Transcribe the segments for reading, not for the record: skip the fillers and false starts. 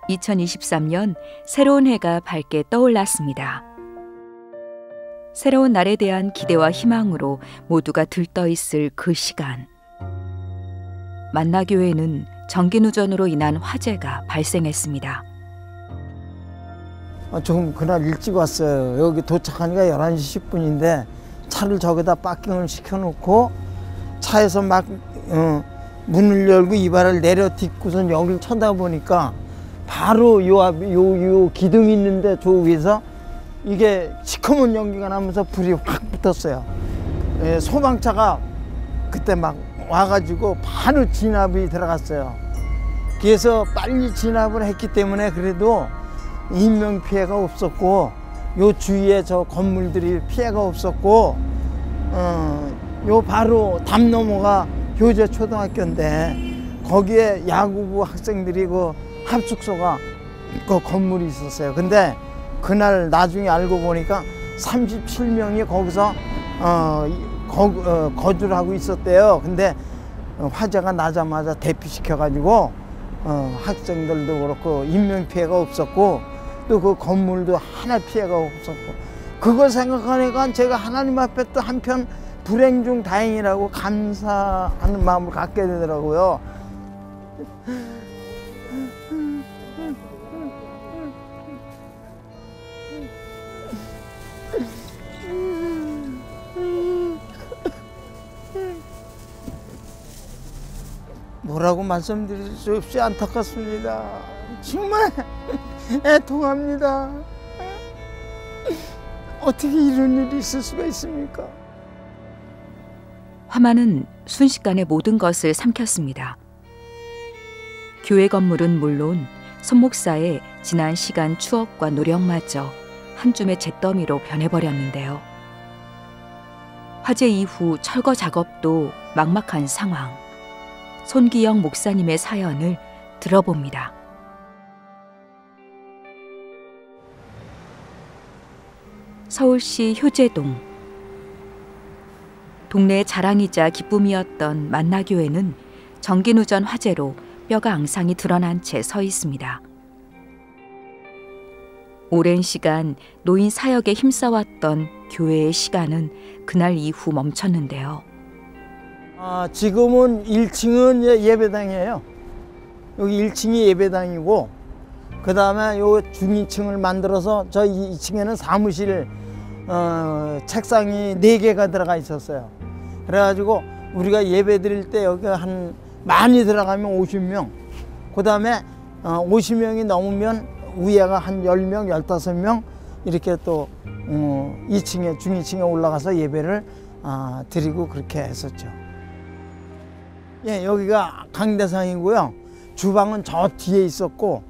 2023년 새로운 해가 밝게 떠올랐습니다. 새로운 날에 대한 기대와 희망으로 모두가 들떠있을 그 시간. 만나교회는 정기누전으로 인한 화재가 발생했습니다. 조금 그날 일찍 왔어요. 여기 도착하니까 11시 10분인데 차를 저기다 파킹을 시켜놓고 차에서 막 문을 열고 이발을 내려 딛고선 여기를 쳐다보니까 바로 요 기둥이 있는데 저 위에서 이게 시커먼 연기가 나면서 불이 확 붙었어요. 예, 소방차가 그때 막 와가지고 바로 진압이 들어갔어요. 그래서 빨리 진압을 했기 때문에 그래도 인명피해가 없었고 요 주위에 저 건물들이 피해가 없었고 요 바로 담 넘어가 교제초등학교인데 거기에 야구부 학생들이 그 합숙소가 그 건물이 있었어요. 근데 그날 나중에 알고 보니까 37명이 거기서 거주를 하고 있었대요. 근데 화재가 나자마자 대피시켜가지고 학생들도 그렇고 인명피해가 없었고 또 그 건물도 하나 피해가 없었고 그걸 생각하니까 제가 하나님 앞에 또 한편 불행 중 다행이라고 감사하는 마음을 갖게 되더라고요. 뭐라고 말씀드릴 수 없이 안타깝습니다. 정말 애통합니다. 어떻게 이런 일이 있을 수가 있습니까? 화마는 순식간에 모든 것을 삼켰습니다. 교회 건물은 물론 손 목사의 지난 시간 추억과 노력마저 한 줌의 잿더미로 변해버렸는데요. 화재 이후 철거 작업도 막막한 상황. 손기영 목사님의 사연을 들어봅니다. 서울시 효제동. 동네의 자랑이자 기쁨이었던 만나교회는 정기누전 화재로 뼈가 앙상이 드러난 채 서 있습니다. 오랜 시간 노인 사역에 힘써왔던 교회의 시간은 그날 이후 멈췄는데요. 지금은 1층은 예배당이에요. 여기 1층이 예배당이고 그 다음에 요 중위층을 만들어서 저 2층에는 사무실 책상이 4개가 들어가 있었어요. 그래가지고 우리가 예배 드릴 때 여기 한 많이 들어가면 50명, 그 다음에 50명이 넘으면 위에가 한 10명, 15명 이렇게 또 2층에 중위층에 올라가서 예배를 드리고 그렇게 했었죠. 예, 여기가 강대상이고요. 주방은 저 뒤에 있었고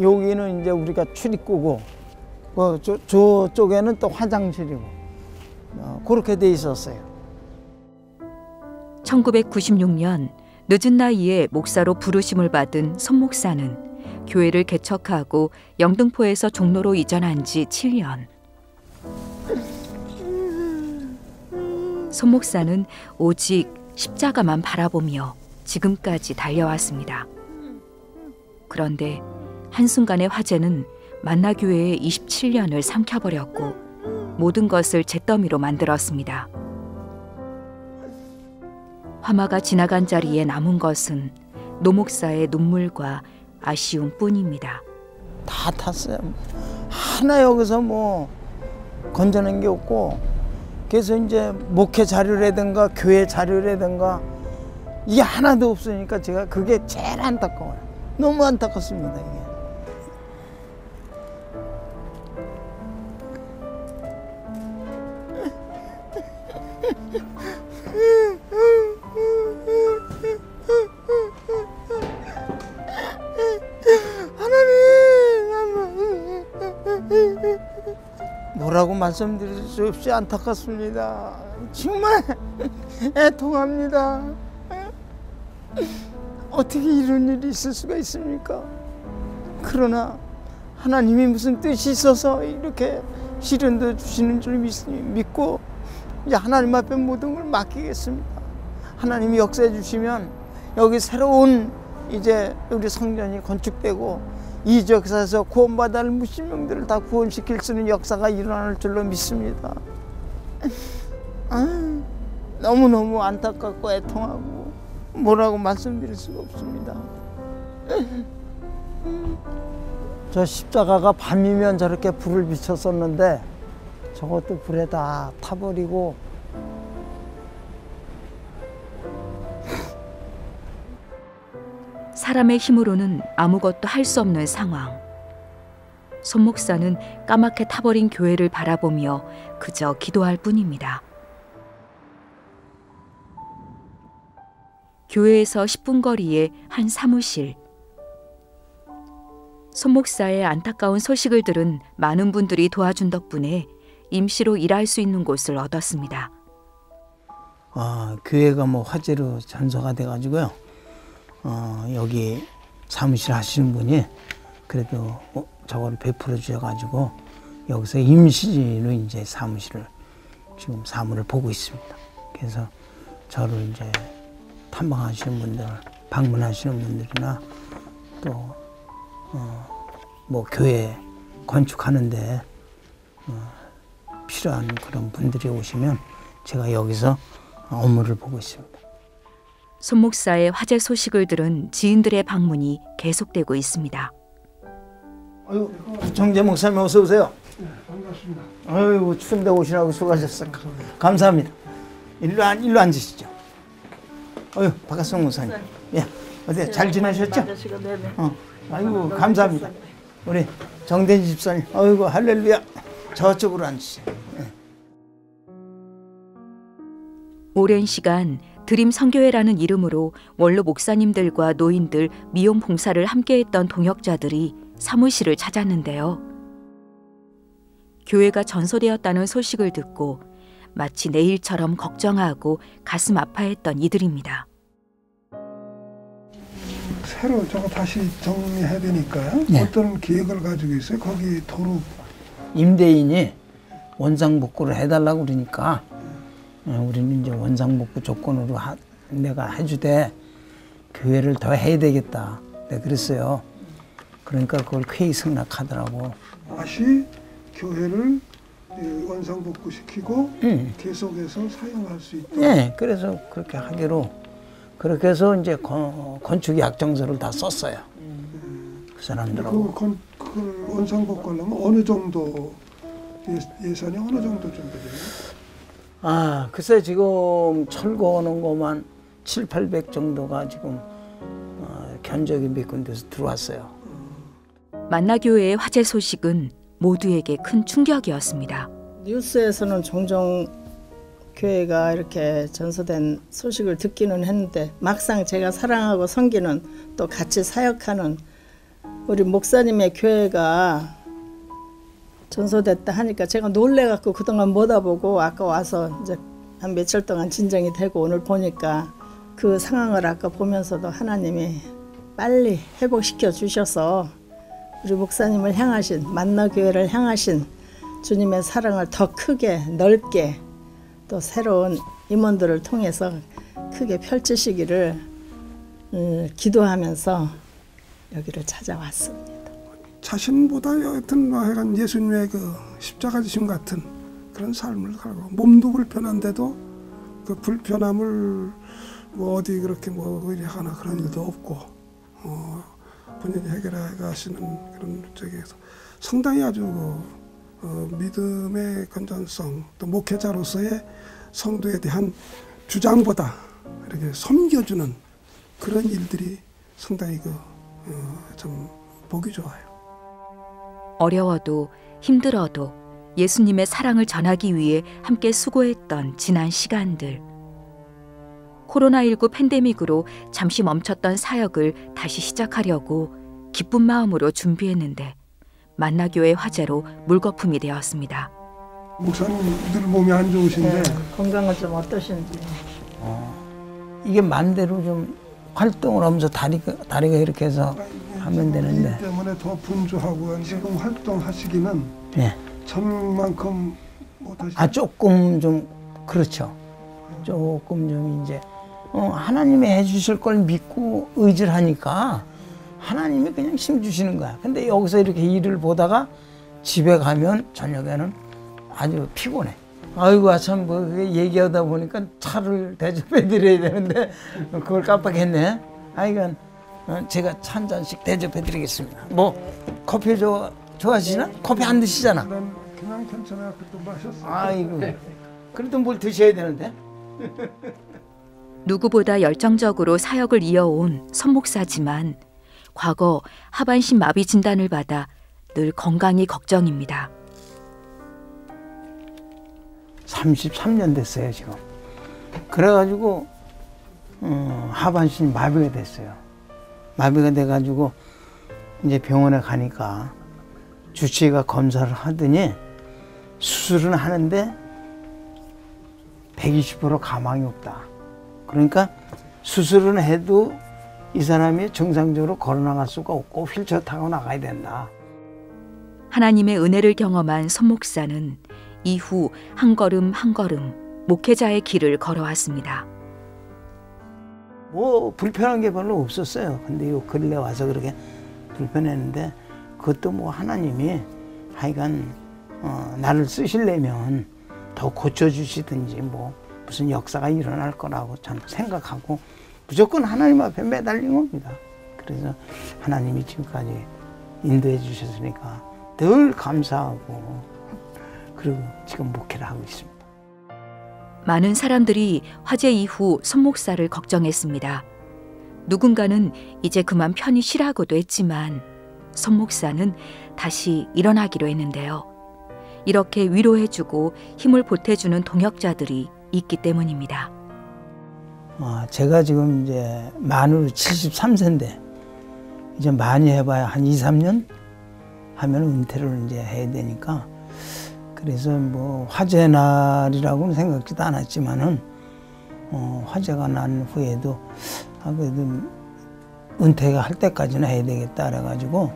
여기는 이제 우리가 출입구고 저쪽에는 또 화장실이고 그렇게 돼 있었어요. 1996년 늦은 나이에 목사로 부르심을 받은 손 목사는 교회를 개척하고 영등포에서 종로로 이전한 지 7년. 손 목사는 오직 십자가만 바라보며 지금까지 달려왔습니다. 그런데 한순간의 화재는 만나교회의 27년을 삼켜버렸고 모든 것을 잿더미로 만들었습니다. 화마가 지나간 자리에 남은 것은 노 목사의 눈물과 아쉬움뿐입니다. 다 탔어요. 하나 여기서 뭐 건져낸 게 없고 그래서 이제 목회 자료라든가 교회 자료라든가 이게 하나도 없으니까 제가 그게 제일 안타까워요. 너무 안타깝습니다. 이게. 뭐라고 말씀드릴 수 없이 안타깝습니다. 정말 애통합니다. 어떻게 이런 일이 있을 수가 있습니까? 그러나 하나님이 무슨 뜻이 있어서 이렇게 시련도 주시는 줄 믿고 이제 하나님 앞에 모든 걸 맡기겠습니다. 하나님이 역사해 주시면 여기 새로운 이제 우리 성전이 건축되고 이 역사에서 구원받아야 할 무신명들을 다 구원시킬 수 있는 역사가 일어날 줄로 믿습니다. 너무너무 안타깝고 애통하고 뭐라고 말씀드릴 수가 없습니다. 저 십자가가 밤이면 저렇게 불을 비쳤었는데 저것도 불에 다 타버리고 사람의 힘으로는 아무것도 할 수 없는 상황. 손 목사는 까맣게 타버린 교회를 바라보며 그저 기도할 뿐입니다. 교회에서 10분 거리에 한 사무실. 손 목사의 안타까운 소식을 들은 많은 분들이 도와준 덕분에 임시로 일할 수 있는 곳을 얻었습니다. 교회가 뭐 화재로 전소가 돼가지고요. 여기 사무실 하시는 분이 그래도 저걸 베풀어 주셔가지고 여기서 임시로 이제 사무실을 지금 사무를 보고 있습니다. 그래서 저를 이제 탐방하시는 분들, 방문하시는 분들이나 또 뭐 교회 건축하는데 필요한 그런 분들이 오시면 제가 여기서 업무를 보고 있습니다. 손 목사의 화재 소식을 들은 지인들의 방문이 계속되고 있습니다. 아유, 정재 목사님 어서 오세요. 네, 반갑습니다. 아유, 추운데 오시라고 수고하셨어요. 감사합니다. 일로 앉으시죠. 아유, 박학성 목사님. 예, 어때 잘 지내셨죠? 아이고, 감사합니다. 우리 정대진 집사님. 아이고, 할렐루야. 저쪽으로 앉으세요. 예. 오랜 시간 드림 선교회라는 이름으로 원로 목사님들과 노인들, 미용 봉사를 함께했던 동역자들이 사무실을 찾았는데요. 교회가 전소되었다는 소식을 듣고 마치 내일처럼 걱정하고 가슴 아파했던 이들입니다. 새로 저거 다시 정리해야 되니까요. 네. 어떤 계획을 가지고 있어요? 거기 도로 임대인이 원상복구를 해달라고 그러니까 우리는 이제 원상복구 조건으로 내가 해주되 교회를 더 해야 되겠다. 내가 그랬어요. 그러니까 그걸 쾌히 승낙하더라고. 다시 교회를 원상복구 시키고 계속해서 사용할 수 있도록. 네, 그래서 그렇게 하기로 그렇게 해서 이제 건축 약정서를 다 썼어요. 그 사람들하고. 그걸 원상복구하려면 어느 정도 예산이 어느 정도 준비돼요? 글쎄 지금 철거하는 것만 7, 800 정도가 지금 견적이 몇 군데서 들어왔어요. 만나교회의 화재 소식은 모두에게 큰 충격이었습니다. 뉴스에서는 종종 교회가 이렇게 전소된 소식을 듣기는 했는데 막상 제가 사랑하고 섬기는 또 같이 사역하는 우리 목사님의 교회가 전소됐다 하니까 제가 놀래갖고 그동안 못 와보고 아까 와서 이제 한 며칠 동안 진정이 되고 오늘 보니까 그 상황을 아까 보면서도 하나님이 빨리 회복시켜 주셔서 우리 목사님을 향하신 만나교회를 향하신 주님의 사랑을 더 크게 넓게 또 새로운 임원들을 통해서 크게 펼치시기를 기도하면서 여기를 찾아왔습니다. 자신보다 여하튼 하여간 예수님의 그 십자가 지심 같은 그런 삶을 살고 몸도 불편한데도 그 불편함을 뭐 어디 그렇게 뭐 의뢰하거나 그런 일도 없고 본인이 해결해 가시는 그런 쪽에서 상당히 아주 믿음의 건전성 또 목회자로서의 성도에 대한 주장보다 이렇게 섬겨주는 그런 일들이 상당히 좀 보기 좋아요. 어려워도 힘들어도 예수님의 사랑을 전하기 위해 함께 수고했던 지난 시간들. 코로나19 팬데믹으로 잠시 멈췄던 사역을 다시 시작하려고 기쁜 마음으로 준비했는데 만나교회 화재로 물거품이 되었습니다. 목사님 늘 몸이 안 좋으신데 건강은 좀 어떠신지. 이게 만대로 좀 활동을 하면서 다리가 이렇게 해서 하면 되는데. 이 때문에 더 분주하고 지금 활동하시기는 네. 전만큼 못하시죠. 조금 좀 그렇죠. 조금 좀 이제 하나님이 해주실 걸 믿고 의지를 하니까 하나님이 그냥 힘 주시는 거야. 근데 여기서 이렇게 일을 보다가 집에 가면 저녁에는 아주 피곤해. 아이고 참 뭐 얘기하다 보니까 차를 대접해 드려야 되는데 그걸 깜빡했네. 아이고 제가 차 한 잔씩 대접해 드리겠습니다. 뭐 커피 좋아하시나? 커피 안 드시잖아. 난 그냥 괜찮아요. 그것도 마셨어. 아이고 그래도 뭘 드셔야 되는데. 누구보다 열정적으로 사역을 이어온 선목사지만 과거 하반신 마비 진단을 받아 늘 건강이 걱정입니다. 33년 됐어요 지금. 그래가지고 하반신이 마비가 됐어요. 마비가 돼가지고 이제 병원에 가니까 주치의가 검사를 하더니 수술은 하는데 120% 가망이 없다. 그러니까 수술은 해도 이 사람이 정상적으로 걸어나갈 수가 없고 휠체어 타고 나가야 된다. 하나님의 은혜를 경험한 선목사는 이후 한 걸음 한 걸음 목회자의 길을 걸어왔습니다. 뭐 불편한 게 별로 없었어요. 근데 요 근래 와서 그렇게 불편했는데 그것도 뭐 하나님이 하여간 나를 쓰시려면 더 고쳐주시든지 뭐 무슨 역사가 일어날 거라고 저는 생각하고 무조건 하나님 앞에 매달린 겁니다. 그래서 하나님이 지금까지 인도해 주셨으니까 늘 감사하고 그리고 지금 목회를 하고 있습니다. 많은 사람들이 화재 이후 선목사를 걱정했습니다. 누군가는 이제 그만 편히 쉬라고도 했지만 선목사는 다시 일어나기로 했는데요. 이렇게 위로해주고 힘을 보태주는 동역자들이 있기 때문입니다. 제가 지금 이제 만으로 73세인데 이제 많이 해봐야 한 2, 3년 하면 은퇴를 이제 해야 되니까 그래서 뭐 화재 날이라고는 생각지도 않았지만은 화재가 난 후에도 그래도 은퇴가 할 때까지는 해야 되겠다 그래가지고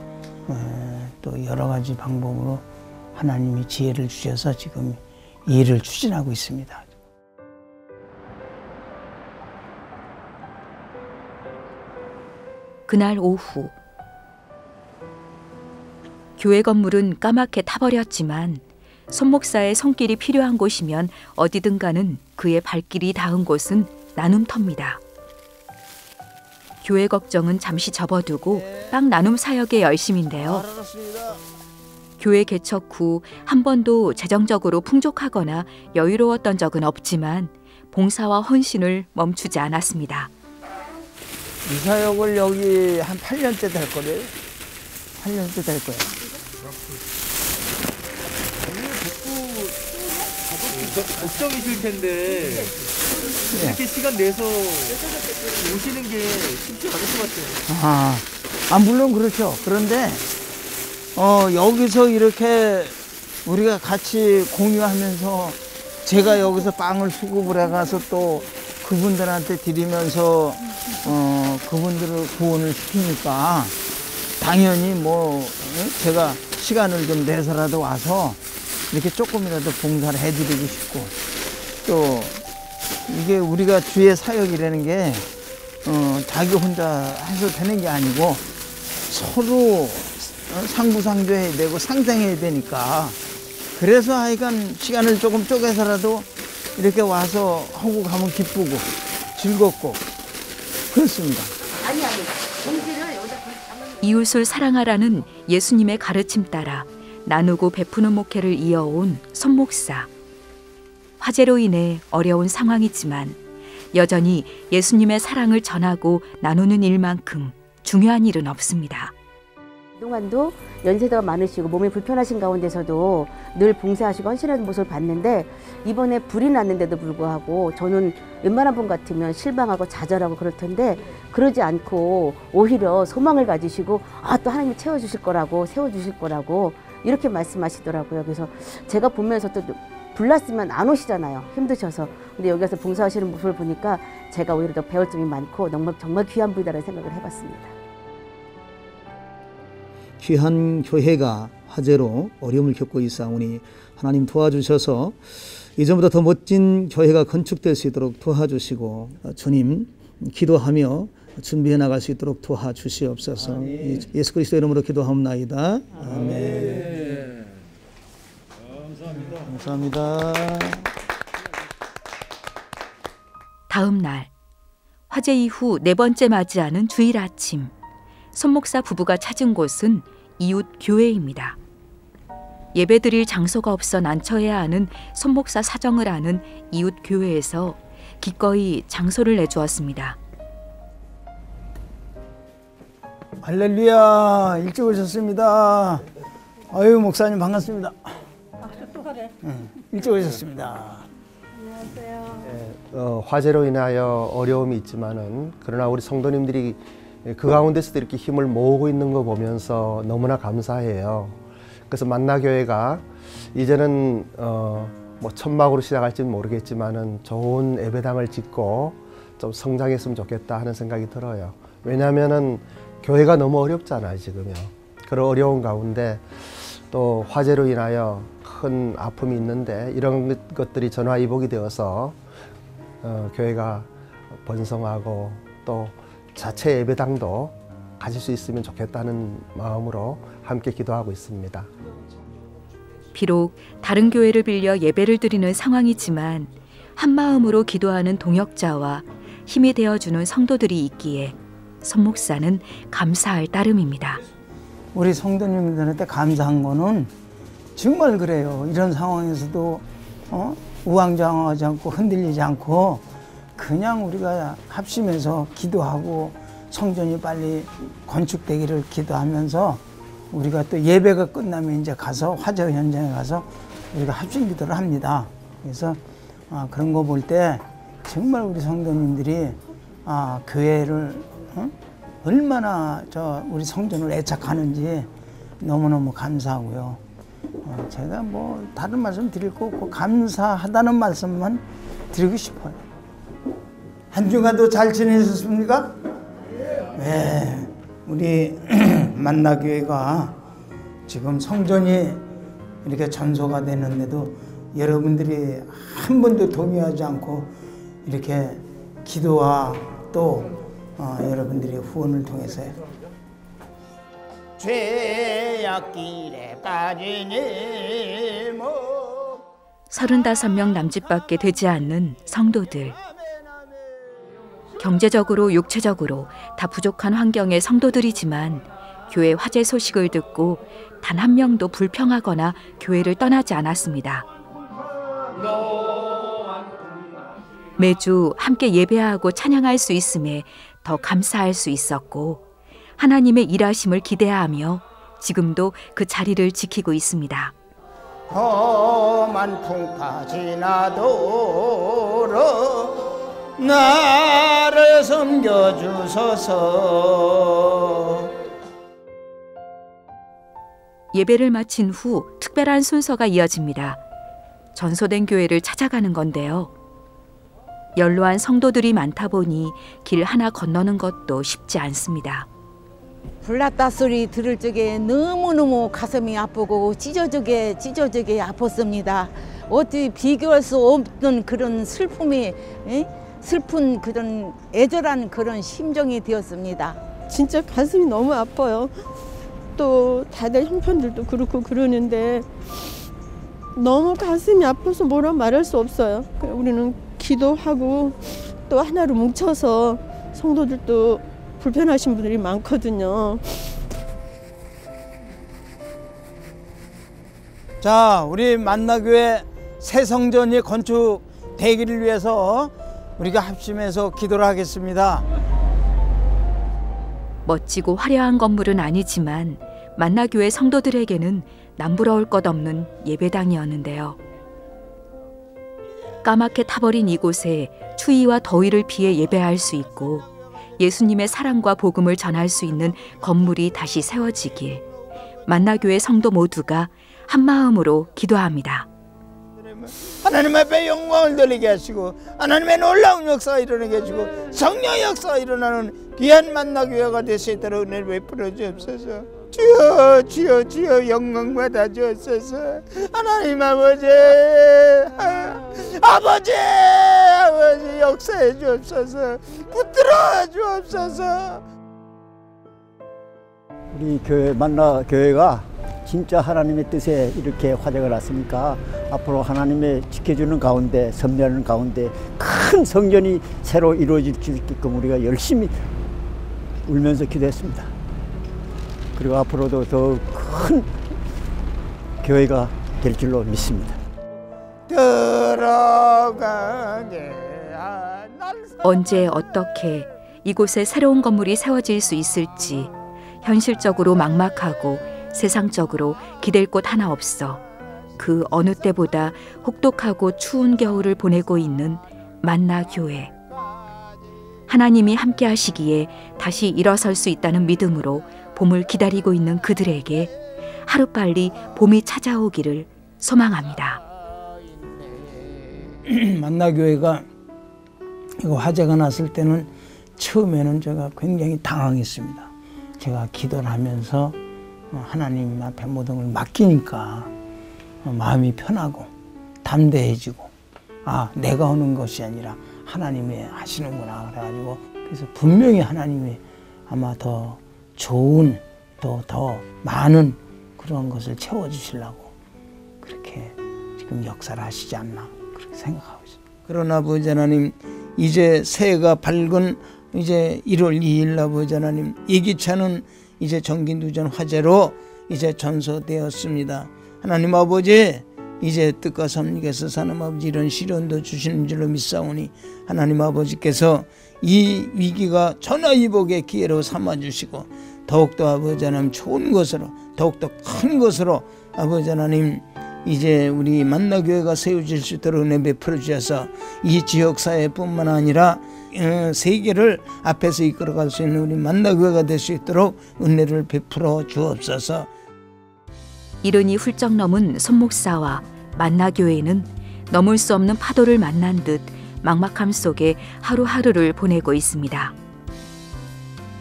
또 여러 가지 방법으로 하나님이 지혜를 주셔서 지금 일을 추진하고 있습니다. 그날 오후 교회 건물은 까맣게 타버렸지만 손목사의 손길이 필요한 곳이면 어디든 가는 그의 발길이 닿은 곳은 나눔터입니다. 교회 걱정은 잠시 접어두고 빵 나눔 사역에 열심인데요. 교회 개척 후 한 번도 재정적으로 풍족하거나 여유로웠던 적은 없지만 봉사와 헌신을 멈추지 않았습니다. 이 사역을 여기 한 8년째 될 거래요. 8년째 될 거예요. 걱정이실 텐데 이렇게 시간 내서 오시는 게 쉽지 않을 것 같아요. 물론 그렇죠. 그런데 여기서 이렇게 우리가 같이 공유하면서 제가 여기서 빵을 수급을 해가서 또 그분들한테 드리면서 그분들을 구원을 시키니까 당연히 뭐 제가 시간을 좀 내서라도 와서 이렇게 조금이라도 봉사를 해드리고 싶고 또 이게 우리가 주의 사역이라는 게 자기 혼자 해서 되는 게 아니고 서로 상부상조해야 되고 상생해야 되니까 그래서 하여간 시간을 조금 쪼개서라도 이렇게 와서 하고 가면 기쁘고 즐겁고 그렇습니다. 이웃을 사랑하라는 예수님의 가르침 따라 나누고 베푸는 목회를 이어온 선목사. 화재로 인해 어려운 상황이지만 여전히 예수님의 사랑을 전하고 나누는 일만큼 중요한 일은 없습니다. 그동안도 연세가 많으시고 몸이 불편하신 가운데서도 늘 봉사하시고 헌신하는 모습을 봤는데 이번에 불이 났는데도 불구하고 저는 웬만한 분 같으면 실망하고 좌절하고 그럴 텐데 그러지 않고 오히려 소망을 가지시고 또 하나님이 채워주실 거라고 세워주실 거라고 이렇게 말씀하시더라고요. 그래서 제가 보면서 또 불났으면 안 오시잖아요. 힘드셔서. 근데 여기 와서 봉사하시는 모습을 보니까 제가 오히려 더 배울 점이 많고 정말 귀한 분이라는 생각을 해봤습니다. 귀한 교회가 화재로 어려움을 겪고 있사오니 하나님 도와주셔서 이전보다 더 멋진 교회가 건축될 수 있도록 도와주시고 주님 기도하며 준비해 나갈 수 있도록 도와주시옵소서. 예수 그리스도 이름으로 기도하옵나이다. 아멘. 감사합니다. 다음 날 화재 이후 4번째 맞이하는 주일 아침, 손 목사 부부가 찾은 곳은 이웃 교회입니다. 예배드릴 장소가 없어 난처해야 하는 손 목사 사정을 아는 이웃 교회에서 기꺼이 장소를 내주었습니다. 할렐루야, 일찍 오셨습니다. 아유, 목사님 반갑습니다. 또 그래. 일찍 오셨습니다. 화재로 인하여 어려움이 있지만은 그러나 우리 성도님들이 그 가운데서도 이렇게 힘을 모으고 있는 거 보면서 너무나 감사해요. 그래서 만나교회가 이제는 뭐 천막으로 시작할지는 모르겠지만은 좋은 예배당을 짓고 좀 성장했으면 좋겠다 하는 생각이 들어요. 왜냐하면은 교회가 너무 어렵잖아요, 지금요. 그런 어려운 가운데 또 화재로 인하여 큰 아픔이 있는데 이런 것들이 전화위복이 되어서 교회가 번성하고 또 자체 예배당도 가질 수 있으면 좋겠다는 마음으로 함께 기도하고 있습니다. 비록 다른 교회를 빌려 예배를 드리는 상황이지만 한마음으로 기도하는 동역자와 힘이 되어주는 성도들이 있기에 손 목사는 감사할 따름입니다. 우리 성도님들한테 감사한 거는 정말 그래요. 이런 상황에서도 우왕좌왕하지 않고 흔들리지 않고 그냥 우리가 합심해서 기도하고 성전이 빨리 건축되기를 기도하면서 우리가 또 예배가 끝나면 이제 가서 화재 현장에 가서 우리가 합심 기도를 합니다. 그래서 그런 거 볼 때 정말 우리 성도님들이 교회를 얼마나 우리 성전을 애착하는지 너무너무 감사하고요. 제가 뭐 다른 말씀 드릴 거 없고 감사하다는 말씀만 드리고 싶어요. 한 주간도 잘 지내셨습니까? 네, 우리 만나교회가 지금 성전이 이렇게 전소가 되는데도 여러분들이 한 번도 동요하지 않고 이렇게 기도와 또 여러분들의 후원을 통해서요. 죄악길에 빠지니 35명 남짓밖에 되지 않는 성도들. 경제적으로 육체적으로 다 부족한 환경의 성도들이지만 교회 화재 소식을 듣고 단 한 명도 불평하거나 교회를 떠나지 않았습니다. 매주 함께 예배하고 찬양할 수 있음에 더 감사할 수 있었고 하나님의 일하심을 기대하며 지금도 그 자리를 지키고 있습니다. 험한 풍파 지나도록 나를 섬겨주소서. 예배를 마친 후 특별한 순서가 이어집니다. 전소된 교회를 찾아가는 건데요. 연로한 성도들이 많다 보니 길 하나 건너는 것도 쉽지 않습니다. 불났다 소리 들을 적에 너무너무 가슴이 아프고 찢어지게 아팠습니다. 어떻게 비교할 수 없는 그런 슬픔이 슬픈 그런 애절한 그런 심정이 되었습니다. 진짜 가슴이 너무 아파요. 또 다들 형편들도 그렇고 그러는데 너무 가슴이 아파서 뭐라 말할 수 없어요. 우리는 기도하고 또 하나로 뭉쳐서 성도들도 불편하신 분들이 많거든요. 자, 우리 만나교회 새 성전이 건축되기를 위해서 우리가 합심해서 기도를 하겠습니다. 멋지고 화려한 건물은 아니지만 만나교회 성도들에게는 남부러울 것 없는 예배당이었는데요. 까맣게 타버린 이곳에 추위와 더위를 피해 예배할 수 있고 예수님의 사랑과 복음을 전할 수 있는 건물이 다시 세워지길 만나교회 성도 모두가 한마음으로 기도합니다. 하나님 앞에 영광을 돌리게 하시고 하나님의 놀라운 역사가 일어나게 해주고 성령의 역사가 일어나는 귀한 만나교회가 될 수 있도록 은혜를 베풀어 주옵소서. 주여 주여 주여 영광 받아 주옵소서. 하나님 아버지, 아버지 역사해 주옵소서. 붙들어 주옵소서. 우리 교회 만나 교회가 진짜 하나님의 뜻에 이렇게 화제가 났으니까 앞으로 하나님의 지켜주는 가운데, 섭리하는 가운데 큰 성전이 새로 이루어질 수 있게끔 우리가 열심히 울면서 기도했습니다. 그리고 앞으로도 더 큰 교회가 될 줄로 믿습니다. 언제 어떻게 이곳에 새로운 건물이 세워질 수 있을지 현실적으로 막막하고 세상적으로 기댈 곳 하나 없어 그 어느 때보다 혹독하고 추운 겨울을 보내고 있는 만나교회. 하나님이 함께 하시기에 다시 일어설 수 있다는 믿음으로 봄을 기다리고 있는 그들에게 하루빨리 봄이 찾아오기를 소망합니다. 만나교회가 이거 화제가 났을 때는 처음에는 제가 굉장히 당황했습니다. 제가 기도를 하면서 하나님 앞에 모든 걸 맡기니까 마음이 편하고 담대해지고, 아, 내가 하는 것이 아니라 하나님이 하시는구나. 그래가지고 그래서 분명히 하나님이 아마 더 좋은 또 더 많은 그런 것을 채워주시려고 그렇게 지금 역사를 하시지 않나 그렇게 생각하고 있습니다. 그러나 아버지 하나님, 이제 새해가 밝은 이제 1월 2일 아버지 하나님, 예기차는 이제 정기누전 화제로 이제 전소되었습니다. 하나님 아버지, 이제 뜻과 섭리께서 사는 아버지 이런 시련도 주시는 줄로 믿사오니 하나님 아버지께서 이 위기가 전화위복의 기회로 삼아주시고 더욱더 아버지 하나님 좋은 것으로, 더욱더 큰 것으로 아버지 하나님 이제 우리 만나교회가 세워질 수 있도록 은혜 베풀어 주셔서 이 지역사회뿐만 아니라 세계를 앞에서 이끌어갈 수 있는 우리 만나교회가 될 수 있도록 은혜를 베풀어 주옵소서. 이른이 훌쩍 넘은 손목사와 만나교회는 넘을 수 없는 파도를 만난 듯 막막함 속에 하루하루를 보내고 있습니다.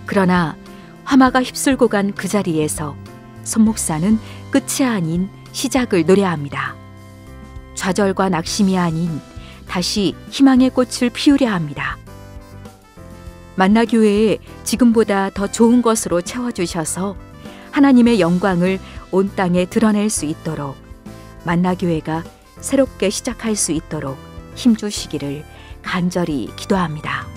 그러나 화마가 휩쓸고 간 그 자리에서 손목사는 끝이 아닌 시작을 노래합니다. 좌절과 낙심이 아닌 다시 희망의 꽃을 피우려 합니다. 만나교회에 지금보다 더 좋은 것으로 채워주셔서 하나님의 영광을 온 땅에 드러낼 수 있도록, 만나교회가 새롭게 시작할 수 있도록 힘주시기를 간절히 기도합니다.